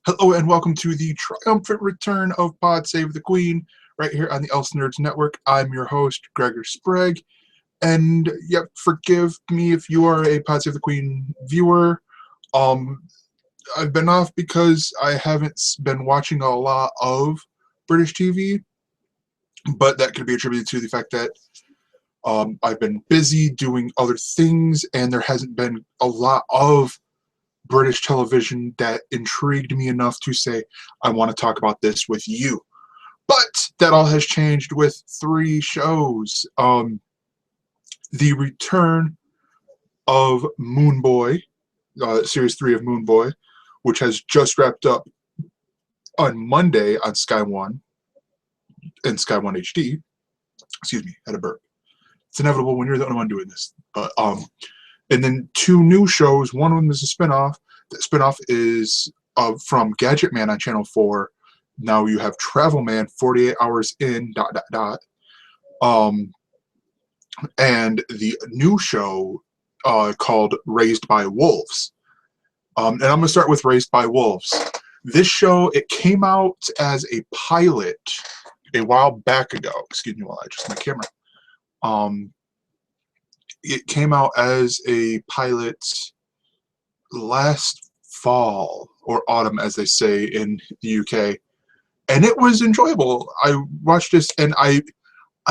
Hello and welcome to the triumphant return of Pod Save the Queen, right here on the Else Nerds Network. I'm your host, Gregor Sprague, and yep, forgive me if you are a Pod Save the Queen viewer. I've been off because I haven't been watching a lot of British TV, but that could be attributed to the fact that I've been busy doing other things, and there hasn't been a lot of British television that intrigued me enough to say, I want to talk about this with you. But that all has changed with 3 shows. The return of Moone Boy, Series 3 of Moone Boy, which has just wrapped up on Monday on Sky One and Sky One HD. Excuse me, had a burp. It's inevitable when you're the only one doing this. But and then 2 new shows. One of them is a spinoff. The spinoff is from Gadget Man on Channel 4. Now you have Travel Man 48 Hours In, ... And the new show called Raised by Wolves. And I'm going to start with Raised by Wolves. This show, it came out as a pilot a while back ago. Excuse me while I adjust my camera. It came out as a pilot last fall or autumn, as they say in the UK, and it was enjoyable. I watched this, and I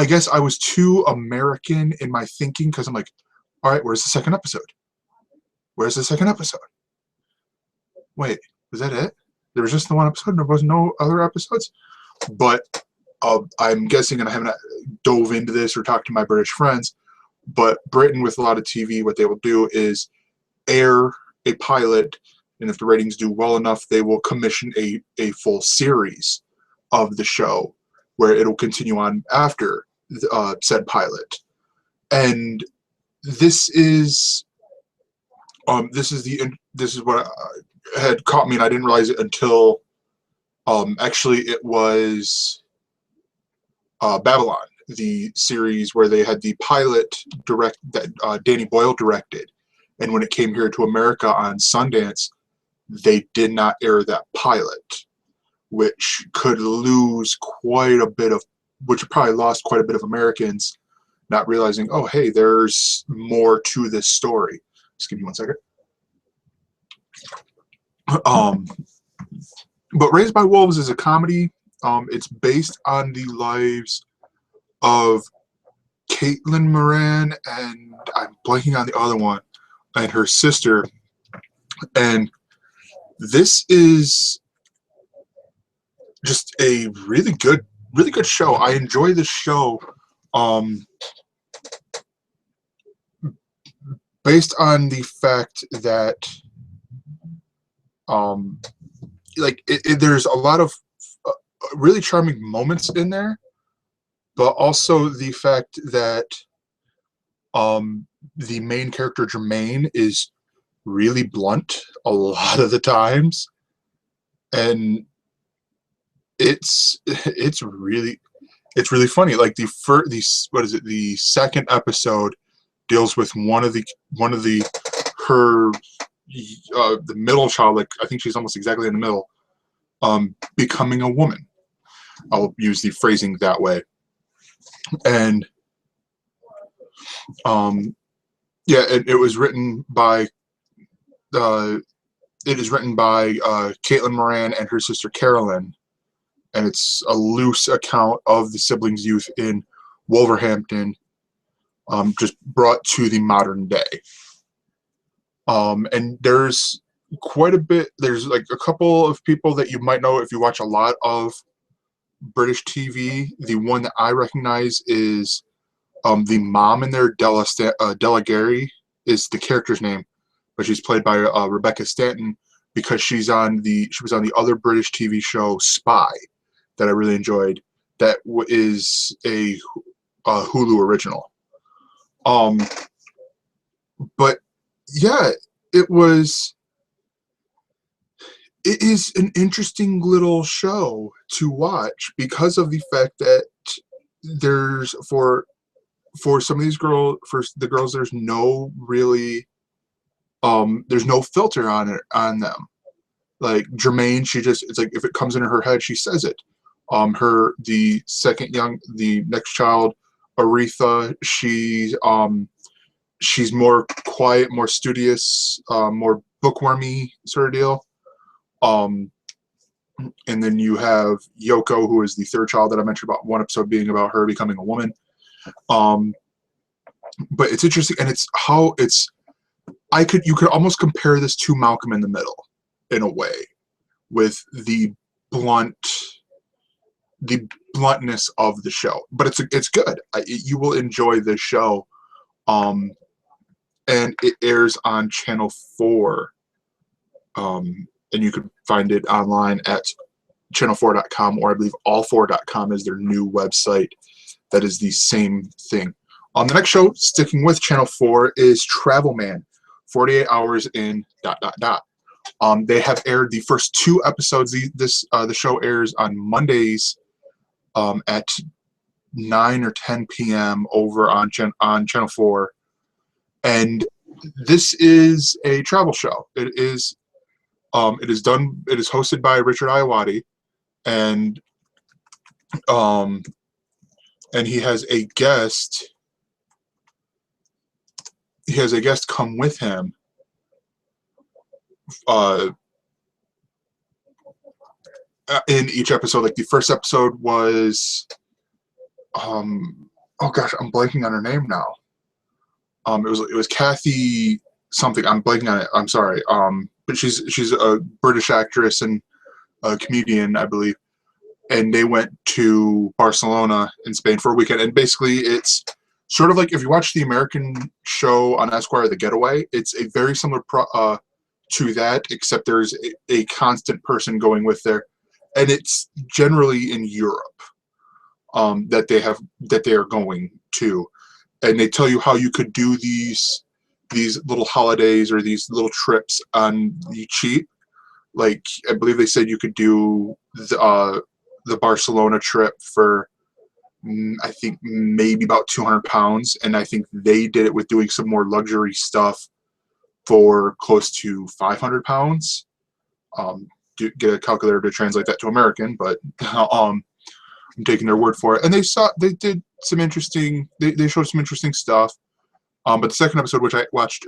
guess I was too American in my thinking, because I'm like, all right, where's the second episode? Where's the second episode? Wait, was that it? There was just the one episode, and there was no other episodes? But I'm guessing, and I haven't dove into this or talked to my British friends, but Britain, with a lot of TV, what they will do is air a pilot, and if the ratings do well enough, they will commission a full series of the show where it'll continue on after said pilot. And this is what had caught me, and I didn't realize it until actually it was Babylon, the series where they had the pilot that Danny Boyle directed, and when it came here to America on Sundance, they did not air that pilot, which could lose quite a bit of, which probably lost quite a bit of Americans not realizing, oh hey, there's more to this story. Just give me 1 second. But Raised by Wolves is a comedy. It's based on the lives of Caitlin Moran, and I'm blanking on the other one, and her sister. And this is just a really good show. I enjoy this show based on the fact that there's a lot of really charming moments in there, but also the fact that the main character Jermaine is really blunt a lot of the times, and it's really funny. Like the second episode deals with one of the middle child, like I think she's almost exactly in the middle, becoming a woman. I'll use the phrasing that way. And yeah, it was written by Caitlin Moran and her sister Carolyn, and it's a loose account of the siblings' youth in Wolverhampton, just brought to the modern day. And there's quite a bit. There's like a couple of people that you might know if you watch a lot of British TV. The one that I recognize is the mom in there, Della Gary is the character's name, but she's played by Rebecca Stanton, because she was on the other British TV show Spy that I really enjoyed. That is a Hulu original. But yeah, it is an interesting little show to watch because of the fact that there's for some of these girls, there's no really there's no filter on them. Like Jermaine, it's like if it comes into her head, she says it. The next child, Aretha, she's more quiet, more studious, more bookwormy sort of deal. Um, and then you have Yoko, who is the third child that I mentioned about one episode being about her becoming a woman. Um, but it's interesting, and you could almost compare this to Malcolm in the Middle in a way, with the bluntness of the show. But it's good. You will enjoy this show. And it airs on Channel 4. And you can find it online at channel4.com, or I believe all4.com is their new website that is the same thing. The next show, sticking with Channel 4, is Travel Man, 48 Hours in ... They have aired the first 2 episodes. The show airs on Mondays at 9 or 10 p.m. over on Channel 4. And this is a travel show. It is hosted by Richard Iowati, and he has a guest. He has a guest come with him. In each episode, like the first episode was, oh gosh, I'm blanking on her name now. It was Kathy something. I'm blanking on it. I'm sorry. But she's a British actress and a comedian, I believe. And they went to Barcelona in Spain for a weekend. And basically, it's sort of like if you watch the American show on Esquire, The Getaway. It's a very similar to that, except there's a constant person going with there, and it's generally in Europe that they are going to, and they tell you how you could do these little holidays or these little trips on the cheap. Like I believe they said you could do the Barcelona trip for I think maybe about £200, and I think they did it with doing some more luxury stuff for close to £500. Get a calculator to translate that to American, but I'm taking their word for it. And they did some interesting. They showed some interesting stuff. But the second episode, which I watched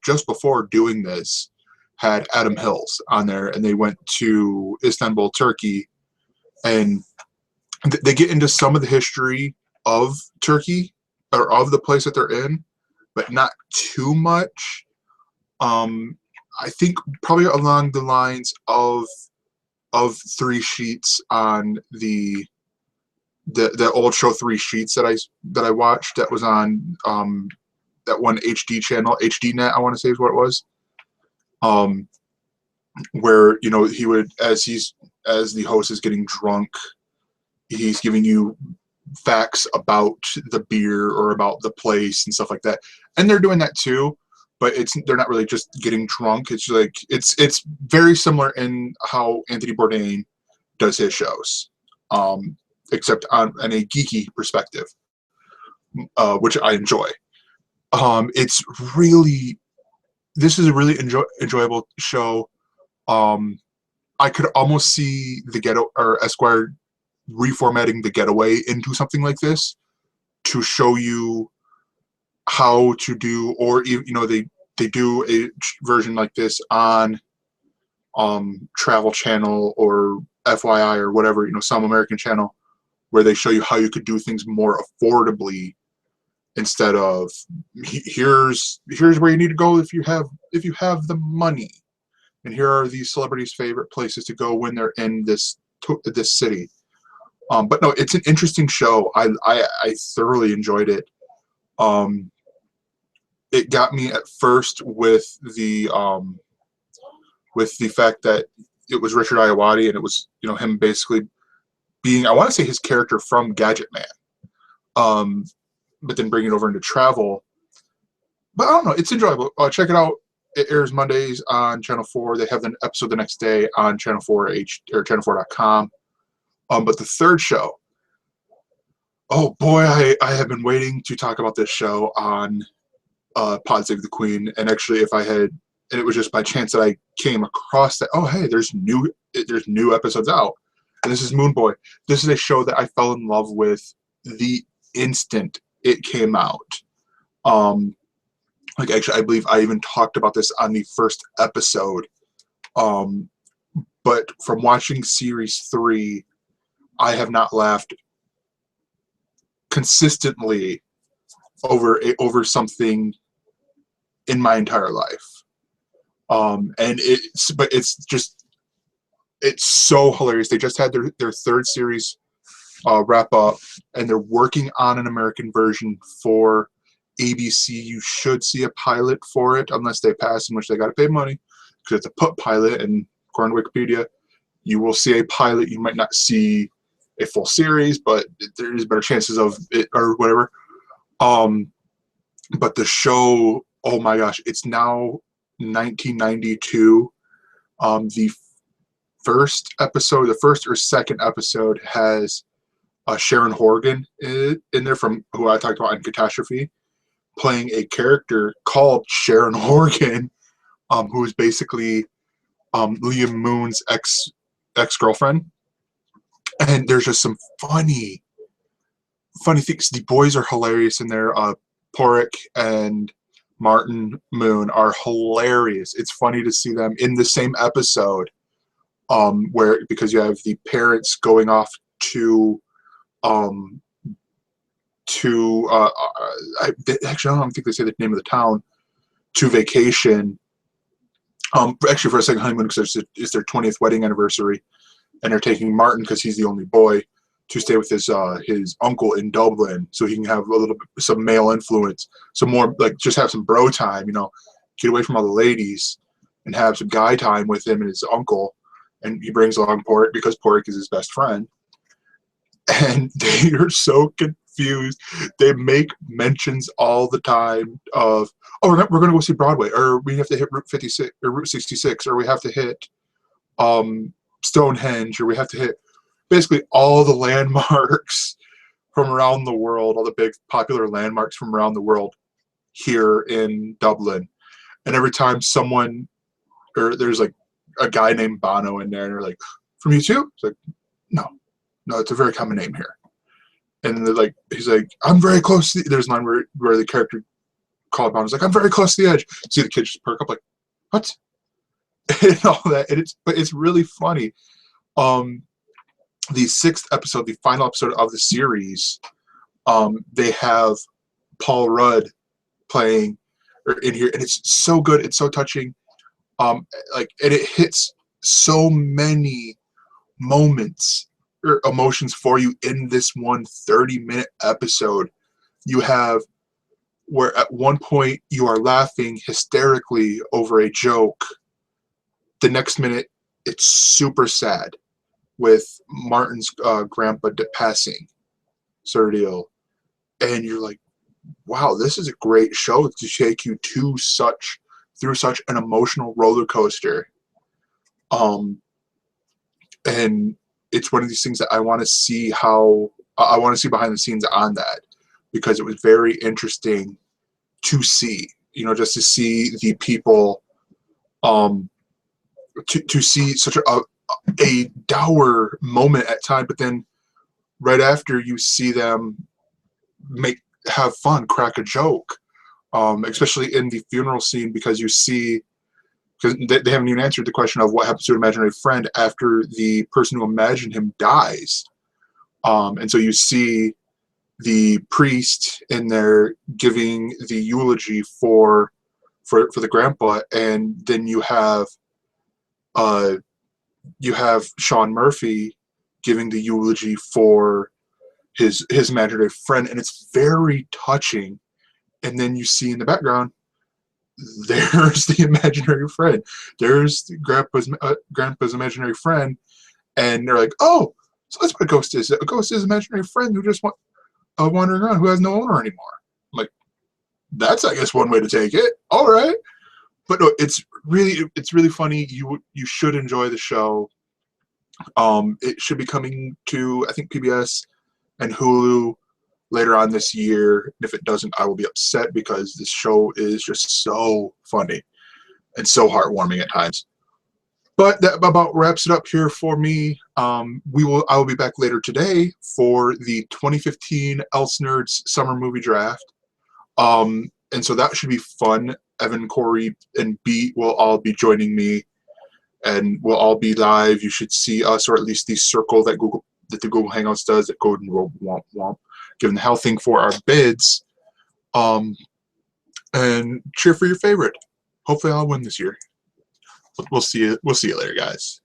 just before doing this, had Adam Hills on there, and they went to Istanbul, Turkey, and they get into some of the history of Turkey or of the place that they're in, but not too much. I think probably along the lines of 3 Sheets on the old show 3 Sheets that I watched, that was on that one HD channel, HDNet, I want to say is what it was. Where he would, as the host is getting drunk, he's giving you facts about the beer or about the place and stuff like that. And they're doing that too, but they're not really just getting drunk. It's like it's very similar in how Anthony Bourdain does his shows, except on a geeky perspective, which I enjoy. This is a really enjoyable show. I could almost see Esquire reformatting The Getaway into something like this to show you how to do, or they do a version like this on Travel Channel or FYI or whatever, some American channel, where they show you how you could do things more affordably, instead of here's where you need to go if you have the money, and here are these celebrities' favorite places to go when they're in this city. But no, it's an interesting show. I thoroughly enjoyed it. It got me at first with the fact that it was Richard Iowati, and it was him basically being, I want to say, his character from Gadget Man, but then bring it over into travel. But I don't know, it's enjoyable. Check it out. It airs Mondays on Channel 4. They have an episode the next day on Channel 4 or channel4.com. But the third show, oh boy, I have been waiting to talk about this show on Pod Save the Queen. And actually, if I had and it was just by chance that I came across that. Oh, hey, there's new episodes out, and this is Moone Boy. This is a show that I fell in love with the instant it came out. Like, actually, I believe I even talked about this on the first episode. But from watching series 3, I have not laughed consistently over something in my entire life. And it's so hilarious. They just had their third series wrap up, and they're working on an American version for ABC. You should see a pilot for it, unless they pass, in which they got to pay money, because it's a put pilot, and according to Wikipedia, you will see a pilot. You might not see a full series, but there's better chances of it or whatever. But the show, oh my gosh, it's now 1992. The first episode, the first or second episode, has Sharon Horgan in there, from who I talked about in Catastrophe, playing a character called Sharon Horgan, who is basically Liam Moone's ex-girlfriend. And there's just some funny things. The boys are hilarious in there. Porrick and Martin Moon are hilarious. It's funny to see them in the same episode, because you have the parents going off to actually, I don't think they say the name of the town, to vacation. Actually, for a second honeymoon, because it's their 20th wedding anniversary, and they're taking Martin, because he's the only boy, to stay with his uncle in Dublin, so he can have some male influence, some more, like, just have some bro time, get away from all the ladies and have some guy time with him and his uncle. And he brings along Porrick, because Porrick is his best friend. And they are so confused. They make mentions all the time of, oh, we're going to go see Broadway, or we have to hit Route 56 or Route 66, or we have to hit Stonehenge, or we have to hit basically all the landmarks from around the world, all the big popular landmarks from around the world here in Dublin. And every time there's like a guy named Bono in there, and they're like, from you too? It's like, no, it's a very common name here. And they're like, he's like, I'm very close to there's one where the character called Bono's like, I'm very close to the edge. See the kids just perk up like, what? And all that. And it's really funny. The 6th episode, the final episode of the series, they have Paul Rudd playing in here, and it's so good. It's so touching. And it hits so many moments or emotions for you in this one 30-minute episode. You have where at one point you are laughing hysterically over a joke. The next minute, it's super sad, with Martin's grandpa passing, sort of deal. And you're like, wow, this is a great show to take you through such an emotional roller coaster. And it's one of these things that I want to see behind the scenes on that, because it was very interesting to see, just to see the people, to see such a dour moment at time, but then right after you see them have fun, crack a joke, especially in the funeral scene, because they haven't even answered the question of what happens to an imaginary friend after the person who imagined him dies. And so you see the priest in there giving the eulogy for the grandpa, and then you have Sean Murphy giving the eulogy for his imaginary friend, and it's very touching. And then you see in the background, there's the imaginary friend. There's grandpa's imaginary friend, and they're like, oh, so that's what a ghost is. A ghost is an imaginary friend who just wandering around, who has no owner anymore. I'm like, that's, I guess, one way to take it. All right. But no, it's really funny. You should enjoy the show. It should be coming to, I think, PBS and Hulu later on this year. And if it doesn't, I will be upset, because this show is just so funny. and so heartwarming at times. But that about wraps it up here for me. I will be back later today for the 2015 Else Nerds Summer Movie Draft. And so that should be fun. Evan, Corey, and Beat will all be joining me, and we'll all be live. You should see us, or at least the circle that the Google Hangouts does at Golden Robe Womp Womp, giving the hell thing for our bids. And cheer for your favorite. Hopefully I'll win this year. We'll see you later, guys.